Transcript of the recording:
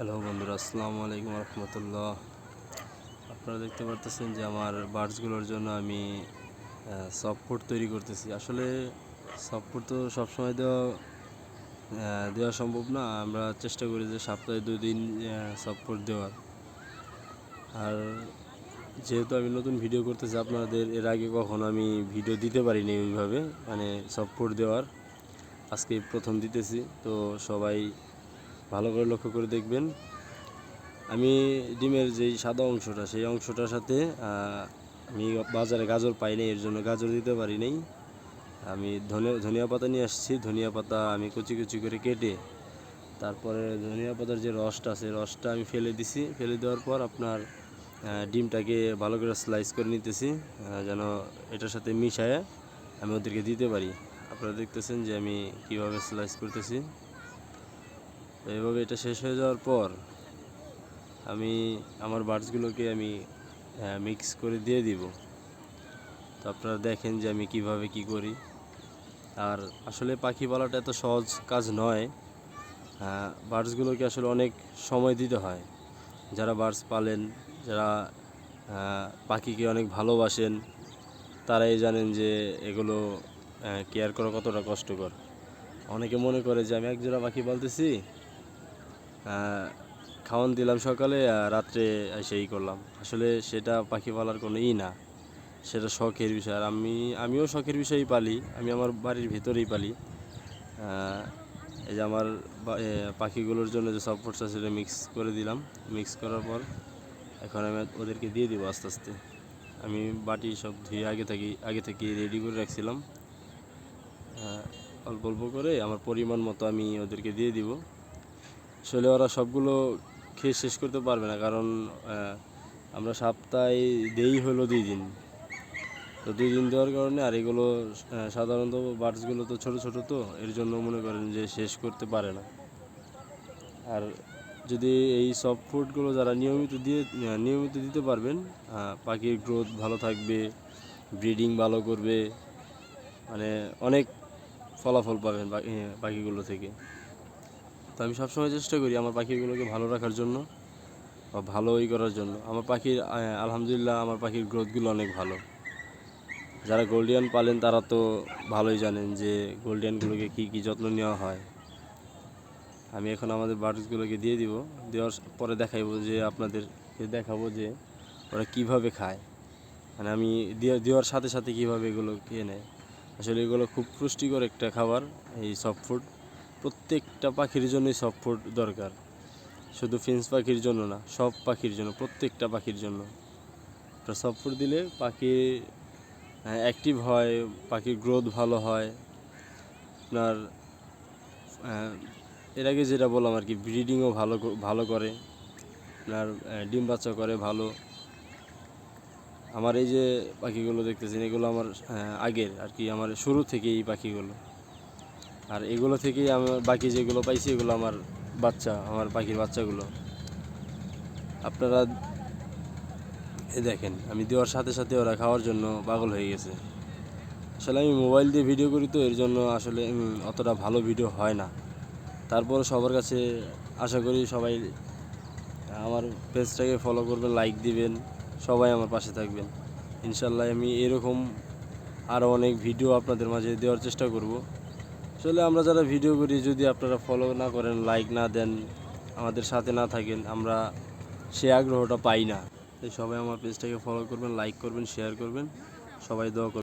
Hello বন্ধুরা, আসসালামু আলাইকুম রহমতুল্লাহ। আপনারা দেখতে পারতেছেন যে আমার বার্ডসগুলোর জন্য আমি সফট ফুড তৈরি করতেছি। আসলে সফট ফুড তো সবসময় দেওয়া সম্ভব না। আমরা চেষ্টা করি যে সপ্তাহে 2 দিন সফট ফুড দেওয়ার। আর যেহেতু আমি নতুন ভিডিও করতেছি, আপনাদের এর আগে কখনো আমি ভিডিও দিতে পারিনি ওইভাবে, মানে সফট ফুড দেওয়ার। আজকে প্রথম দিতেছি, তো সবাই ভালো করে লক্ষ্য করে দেখবেন। আমি ডিমের যেই সাদা অংশটা, সেই অংশটার সাথে আমি বাজারে গাজর পাইনি, এর জন্য গাজর দিতে পারি নাই। আমি ধনিয়া পাতা নিয়ে আসছি। ধনিয়া পাতা আমি কুচি কুচি করে কেটে, তারপরে ধনিয়া পাতার যে রসটা আছে, রসটা আমি ফেলে দিছি। ফেলে দেওয়ার পর আপনার ডিমটাকে ভালো করে স্লাইস করে নিতেছি, যেন এটার সাথে মিশায় আমি ওদেরকে দিতে পারি। আপনারা দেখতেছেন যে আমি কিভাবে স্লাইস করতেছি। তো এইভাবে এটা শেষ হয়ে যাওয়ার পর আমি আমার বার্ডসগুলোকে আমি মিক্স করে দিয়ে দিব। তো আপনারা দেখেন যে আমি কিভাবে কি করি। আর আসলে পাখি পালাটা এত সহজ কাজ নয়। বার্ডসগুলোকে আসলে অনেক সময় দিতে হয়। যারা বার্ডস পালেন, যারা পাখিকে অনেক ভালোবাসেন, তারাই জানেন যে এগুলো কেয়ার করা কতটা কষ্টকর। অনেকে মনে করে যে আমি একজোড়া পাখি পালতেছি, খাওয়ান দিলাম সকালে আর রাত্রে সেই করলাম। আসলে সেটা পাখি পালার কোনো না, সেটা শখের বিষয়। আর আমিও শখের বিষয়েই পালি। আমি আমার বাড়ির ভিতরেই পালি। এই যে আমার পাখিগুলোর জন্য যে সফট ফুডস আছে সেটা মিক্স করে দিলাম। মিক্স করার পর এখন আমি ওদেরকে দিয়ে দিব আস্তে আস্তে। আমি বাটি সব ধুয়ে আগে থেকে রেডি করে রাখছিলাম। অল্প অল্প করে আমার পরিমাণ মতো আমি ওদেরকে দিয়ে দিব। আসলে ওরা সবগুলো খেয়ে শেষ করতে পারবে না, কারণ আমরা সপ্তাহে দেই হলো 2 দিন। তো 2 দিন দেওয়ার কারণে, আর এগুলো সাধারণত বার্ডসগুলো তো ছোটো ছোটো, তো এর জন্য মনে করেন যে শেষ করতে পারে না। আর যদি এই সফট ফুডগুলো যারা নিয়মিত দিতে পারবেন, পাখির গ্রোথ ভালো থাকবে, ব্রিডিং ভালো করবে, মানে অনেক ফলাফল পাবেন পাখিগুলো থেকে। তো আমি সবসময় চেষ্টা করি আমার পাখিগুলোকে ভালো রাখার জন্য বা ভালোই করার জন্য। আমার পাখির আলহামদুলিল্লাহ আমার পাখির গ্রোথগুলো অনেক ভালো। যারা গোল্ডিয়ান পালেন তারা তো ভালোই জানেন যে গোল্ডিয়ানগুলোকে কী যত্ন নেওয়া হয়। আমি এখন আমাদের বার্ডসগুলোকে দিয়ে দিব। দেওয়ার পরে আপনাদেরকে দেখাবো যে ওরা কীভাবে খায়। মানে আমি দেওয়ার সাথে সাথে কীভাবে এগুলো খেয়ে নেয়। আসলে এগুলো খুব পুষ্টিকর একটা খাবার, এই সফট ফুড। প্রত্যেকটা পাখির জন্যই সফট ফুড দরকার, শুধু ফিন্স পাখির জন্য না, সব পাখির জন্য, প্রত্যেকটা পাখির জন্য। সফট ফুড দিলে পাখি অ্যাক্টিভ হয়, পাখির গ্রোথ ভালো হয়। আপনার এর আগে যেটা বললাম আর কি, ব্রিডিংও ভালো করে, আপনার ডিম বাচ্চা করে ভালো। আমার এই যে পাখিগুলো দেখতেছেন, এগুলো আমার আগের আর কি, আমার শুরু থেকেই এই পাখিগুলো। আর এগুলো থেকেই আমার বাকি যেগুলো পাইছি এগুলো আমার পাখির বাচ্চাগুলো। আপনারা দেখেন আমি দেওয়ার সাথে সাথে ওরা খাওয়ার জন্য পাগল হয়ে গেছে। আসলে আমি মোবাইল দিয়ে ভিডিও করি, তো এর জন্য আসলে অতটা ভালো ভিডিও হয় না। তারপর সবার কাছে আশা করি সবাই আমার পেজটাকে ফলো করবেন, লাইক দিবেন, সবাই আমার পাশে থাকবেন। ইনশাল্লাহ আমি এরকম আরও অনেক ভিডিও আপনাদের মাঝে দেওয়ার চেষ্টা করব। আসলে আমরা যারা ভিডিও করি, যদি আপনারা ফলো না করেন, লাইক না দেন, আমাদের সাথে না থাকেন, আমরা সে আগ্রহটা পাই না। তাই সবাই আমার পেজটাকে ফলো করবেন, লাইক করবেন, শেয়ার করবেন, সবাই দোয়া করবেন।